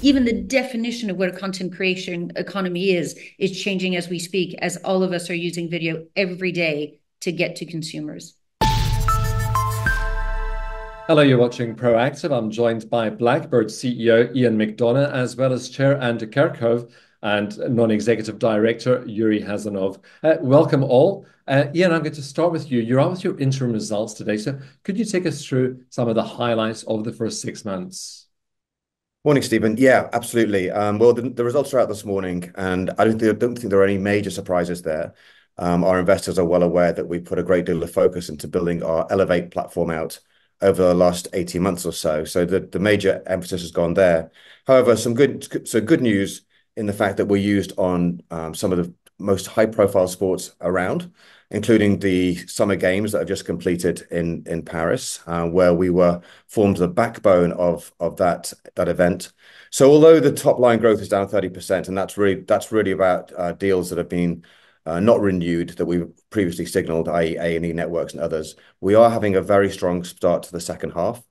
even the definition of what a content creation economy is changing as we speak, as all of us are using video every day to get to consumers. Hello, you're watching Proactive. I'm joined by Blackbird CEO Ian McDonough, as well as Chair Andy Kerkhoff and Non-Executive Director Yuri Hazanov. Welcome all. Ian, I'm going to start with you. You're out with your interim results today. So could you take us through some of the highlights of the first 6 months? Morning, Stephen. Yeah, absolutely. Well, the results are out this morning, and I don't think there are any major surprises there. Our investors are well aware that we put a great deal of focus into building our Elevate platform out over the last 18 months or so. So the major emphasis has gone there. However, some good news in the fact that we're used on some of the most high-profile sports around, including the Summer Games that have just completed in Paris, where we were formed the backbone of that event. So although the top line growth is down 30%, and that's really about deals that have been not renewed that we previously signaled, i.e. A&E Networks and others, we are having a very strong start to the second half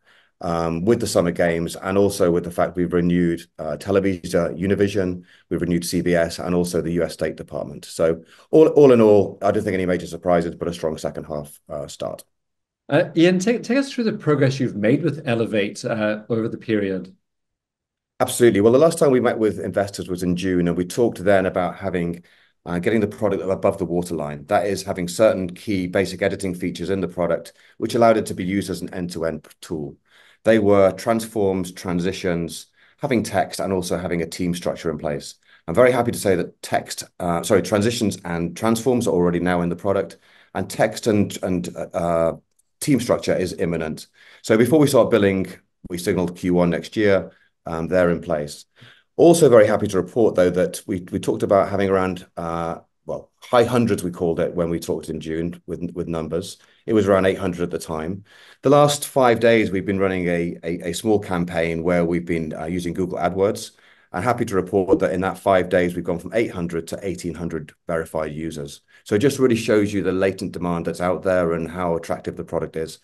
with the Summer Games, and also with the fact we've renewed Televisa, Univision, we've renewed CBS, and also the US State Department. So all in all, I don't think any major surprises, but a strong second half start. Ian, take us through the progress you've made with Elevate over the period. Absolutely. Well, the last time we met with investors was in June, and we talked then about getting the product above the waterline. That is, having certain key basic editing features in the product, which allowed it to be used as an end-to-end tool. They were transforms, transitions, having text, and also having a team structure in place. I'm very happy to say that transitions and transforms are already now in the product, and text and team structure is imminent. So before we start billing, we signaled Q1 next year. They're in place. Also very happy to report, though, that we talked about having around, high hundreds, we called it when we talked in June with numbers. It was around 800 at the time. The last 5 days, we've been running a small campaign where we've been using Google AdWords. I'm happy to report that in that 5 days, we've gone from 800 to 1,800 verified users. So it just really shows you the latent demand that's out there and how attractive the product is.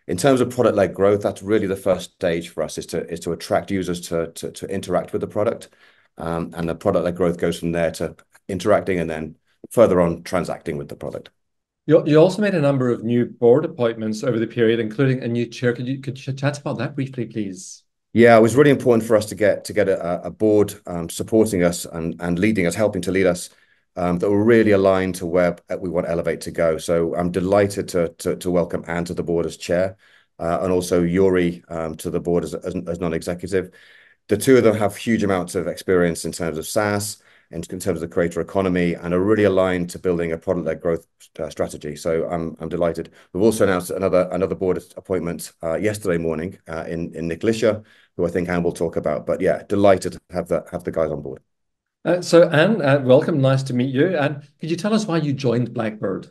In terms of product-led growth, that's really the first stage for us, is to attract users to interact with the product. And the product-led growth goes from there to interacting and then further on transacting with the product. You also made a number of new board appointments over the period, including a new chair. Could you chat about that briefly, please? Yeah, it was really important for us to get a board supporting us and leading us, helping to lead us, that were really aligned to where we want Elevate to go. So I'm delighted to welcome Anne to the board as chair, and also Yuri to the board as non-executive. The two of them have huge amounts of experience in terms of SaaS, in terms of the creator economy, and are really aligned to building a product-led growth strategy. So I'm delighted. We've also announced another board appointment yesterday morning in Nick Lisher, who I think Anne will talk about. But yeah, delighted to have the guys on board. So Anne, welcome. Nice to meet you. And could you tell us why you joined Blackbird?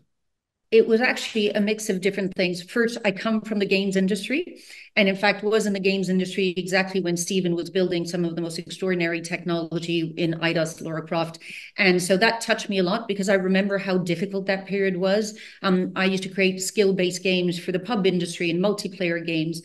It was actually a mix of different things. First, I come from the games industry, and in fact was in the games industry exactly when Stephen was building some of the most extraordinary technology in Eidos, Lara Croft. And so that touched me a lot because I remember how difficult that period was. I used to create skill-based games for the pub industry and multiplayer games.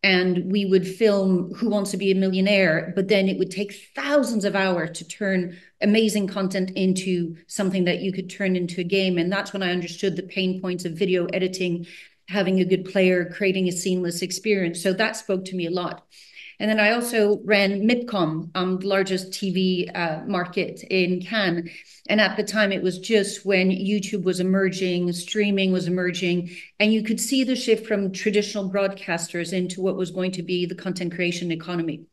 And we would film Who Wants to Be a Millionaire, but then it would take thousands of hours to turn amazing content into something that you could turn into a game. And that's when I understood the pain points of video editing, having a good player, creating a seamless experience. So that spoke to me a lot. And then I also ran MIPCOM, the largest TV market in Cannes. And at the time, it was just when YouTube was emerging, streaming was emerging, and you could see the shift from traditional broadcasters into what was going to be the content creation economy.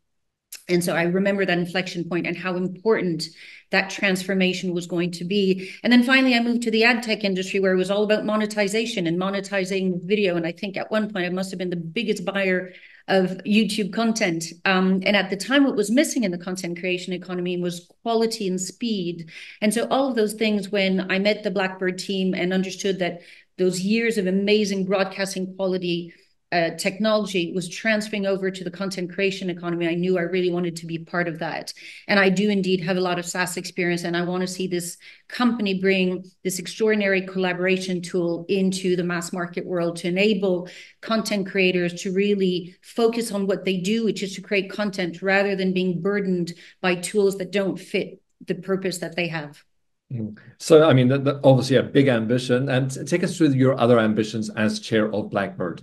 And so I remember that inflection point and how important that transformation was going to be. And then finally, I moved to the ad tech industry where it was all about monetization and monetizing video. And I think at one point, I must have been the biggest buyer of YouTube content. And at the time, what was missing in the content creation economy was quality and speed. And so all of those things, when I met the Blackbird team and understood that those years of amazing broadcasting quality technology was transferring over to the content creation economy, I knew I really wanted to be part of that. And I do indeed have a lot of SaaS experience, and I want to see this company bring this extraordinary collaboration tool into the mass market world to enable content creators to really focus on what they do, which is to create content rather than being burdened by tools that don't fit the purpose that they have. So, I mean, obviously a big ambition. And take us through your other ambitions as chair of Blackbird.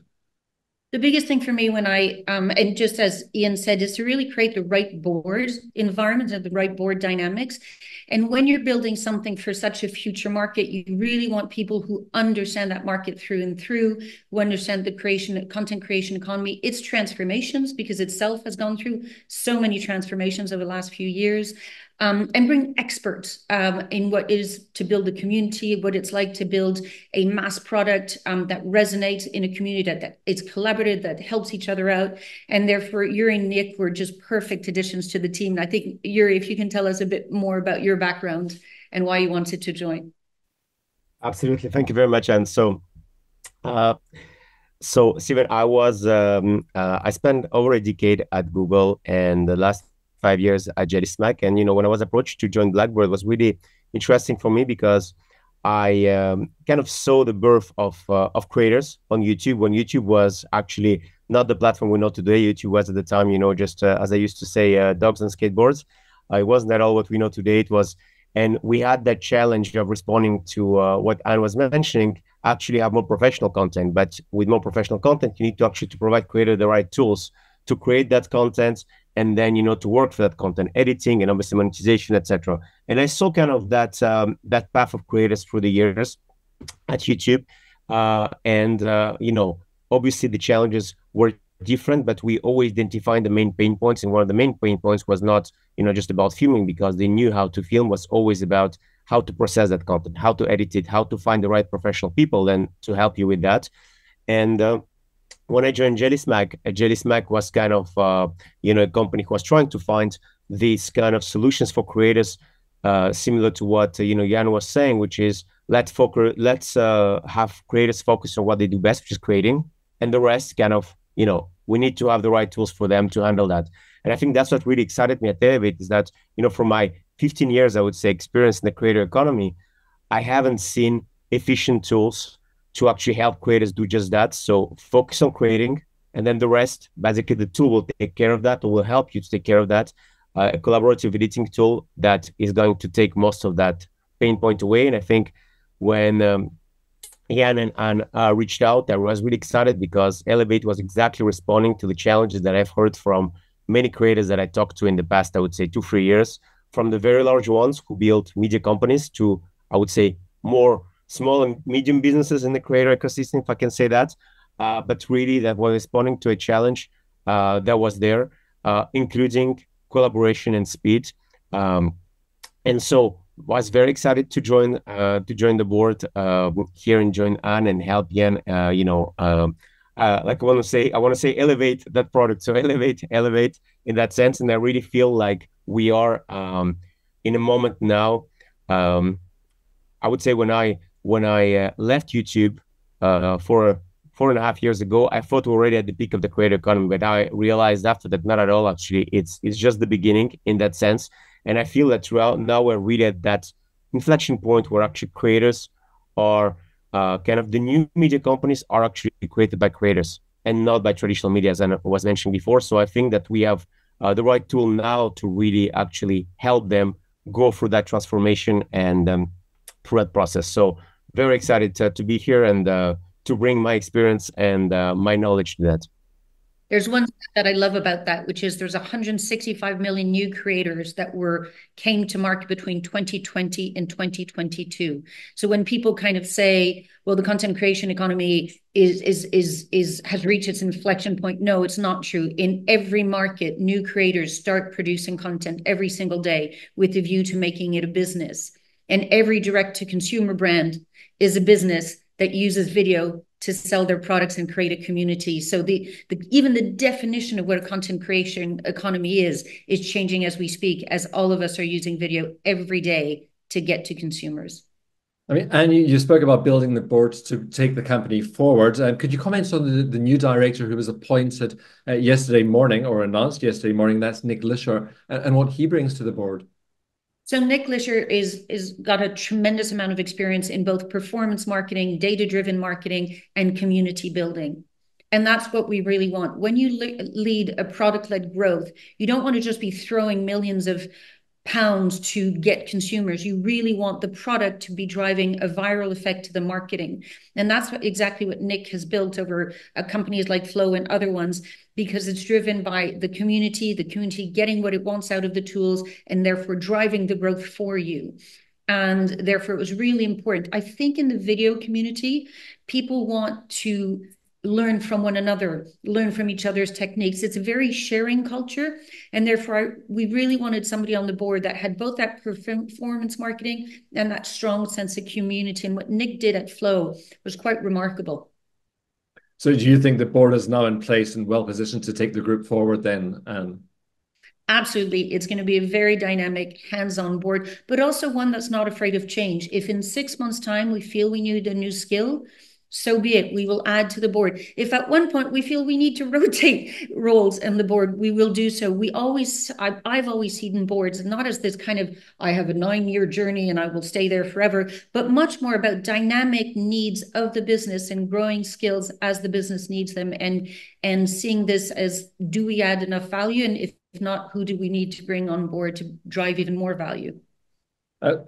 The biggest thing for me when and just as Ian said, is to really create the right board environment and the right board dynamics. And when you're building something for such a future market, you really want people who understand that market through and through, who understand the content creation economy, its transformations, because itself has gone through so many transformations over the last few years. And bring experts in what is to build a community, what it's like to build a mass product that resonates in a community, that it's collaborative, that helps each other out. And therefore, Yuri and Nick were just perfect additions to the team. And I think, Yuri, if you can tell us a bit more about your background and why you wanted to join. Absolutely. Thank you very much. And so Stephen, I spent over a decade at Google, and the last 5 years at JellySmack. And, when I was approached to join Blackbird, it was really interesting for me because I kind of saw the birth of creators on YouTube, when YouTube was actually not the platform we know today. YouTube was at the time, just as I used to say, dogs and skateboards. It wasn't at all what we know today. And we had that challenge of responding to what Anne was mentioning, actually have more professional content. But with more professional content, you need to actually provide creator the right tools to create that content, and then to work for that content, editing, and obviously monetization, etc. And I saw kind of that path of creators through the years at YouTube, obviously the challenges were different, but we always identified the main pain points. And one of the main pain points was not just about filming, because they knew how to film, was always about how to process that content, how to edit it, how to find the right professional people then to help you with that. And when I joined JellySmack was kind of, a company who was trying to find these kind of solutions for creators, similar to what, Jan was saying, which is let's have creators focus on what they do best, which is creating, and the rest kind of, we need to have the right tools for them to handle that. And I think that's what really excited me at Elevate, is that, from my 15 years, I would say, experience in the creator economy, I haven't seen efficient tools to actually help creators do just that. So focus on creating, and then the rest, basically the tool will take care of that, or will help you to take care of that. A collaborative editing tool that is going to take most of that pain point away. And I think when Jan and Anne reached out, I was really excited, because Elevate was exactly responding to the challenges that I've heard from many creators that I talked to in the past, I would say 2-3 years, from the very large ones who build media companies to, I would say, more small and medium businesses in the creator ecosystem, if I can say that. But really that was responding to a challenge that was there, including collaboration and speed. And so was very excited to join the board here and join Anne and help Jan, like I want to say elevate that product. So elevate in that sense. And I really feel like we are in a moment now. I would say when I left YouTube 4.5 years ago, I thought we were already at the peak of the creator economy, but I realized after that, not at all. Actually, it's just the beginning in that sense. And I feel that throughout now we're really at that inflection point where actually creators are kind of the new media companies are actually created by creators and not by traditional media, as I was mentioning before. So I think that we have the right tool now to really actually help them go through that transformation and through that process. So very excited to be here and to bring my experience and my knowledge to that. There's one that I love about that, which is there's 165 million new creators that came to market between 2020 and 2022. So when people kind of say, well, the content creation economy has reached its inflection point, no, it's not true. In every market, new creators start producing content every single day with a view to making it a business. And every direct-to-consumer brand is a business that uses video to sell their products and create a community. So even the definition of what a content creation economy is changing as we speak, as all of us are using video every day to get to consumers. I mean, and you spoke about building the board to take the company forward. Could you comment on the new director who was appointed yesterday morning or announced yesterday morning? That's Nick Lisher, and what he brings to the board. So Nick Lisher is got a tremendous amount of experience in both performance marketing, data-driven marketing, and community building. And that's what we really want. When you lead a product-led growth, you don't want to just be throwing millions of pounds to get consumers. You really want the product to be driving a viral effect to the marketing. And that's exactly what Nick has built over companies like Flow and other ones, because it's driven by the community getting what it wants out of the tools and therefore driving the growth for you. And therefore, it was really important. I think in the video community, people want to learn from one another, learn from each other's techniques. It's a very sharing culture. And therefore, we really wanted somebody on the board that had both that performance marketing and that strong sense of community. And what Nick did at Flow was quite remarkable. So do you think the board is now in place and well positioned to take the group forward then, Anne? Absolutely. It's going to be a very dynamic, hands-on board, but also one that's not afraid of change. If in 6 months' time we feel we need a new skill, so be it. We will add to the board. If at one point we feel we need to rotate roles in the board, we will do so. I've always seen boards not as this kind of, I have a 9-year journey and I will stay there forever, but much more about dynamic needs of the business and growing skills as the business needs them, and seeing this as, do we add enough value? And if not, who do we need to bring on board to drive even more value?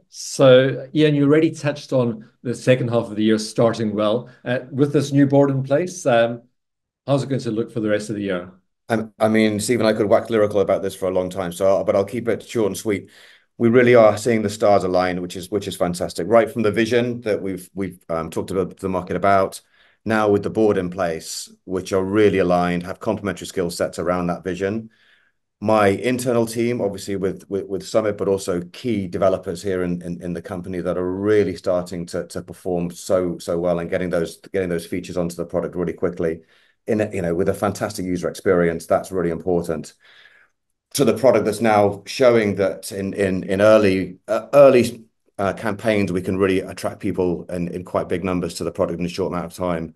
So, Ian, you already touched on the second half of the year starting well. With this new board in place, how's it going to look for the rest of the year? I mean, Stephen, I could wax lyrical about this for a long time, but I'll keep it short and sweet. We really are seeing the stars align, which is fantastic. Right from the vision that we've talked about the market about, now with the board in place, which are really aligned, have complementary skill sets around that vision. My internal team, obviously with Summit, but also key developers here in the company that are really starting to perform so well and getting those features onto the product really quickly with a fantastic user experience. That's really important. So the product that's now showing that in early campaigns, we can really attract people in quite big numbers to the product in a short amount of time.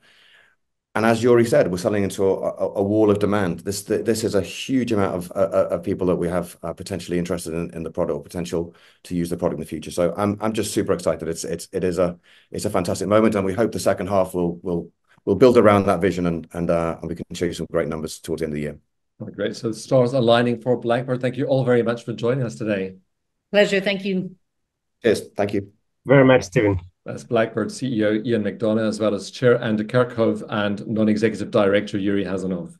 And as Yuri said, we're selling into a wall of demand. This is a huge amount of people that we have potentially interested in the product or potential to use the product in the future. So I'm just super excited. It is a fantastic moment, and we hope the second half will build around that vision and we can show you some great numbers towards the end of the year. Great. So the stars aligning for Blackbird. Thank you all very much for joining us today. Pleasure. Thank you. Cheers. Thank you very much, Stephen. That's Blackbird CEO Ian McDonough, as well as Chair Andy Kerkhove and Non-Executive Director Yuri Hazanov.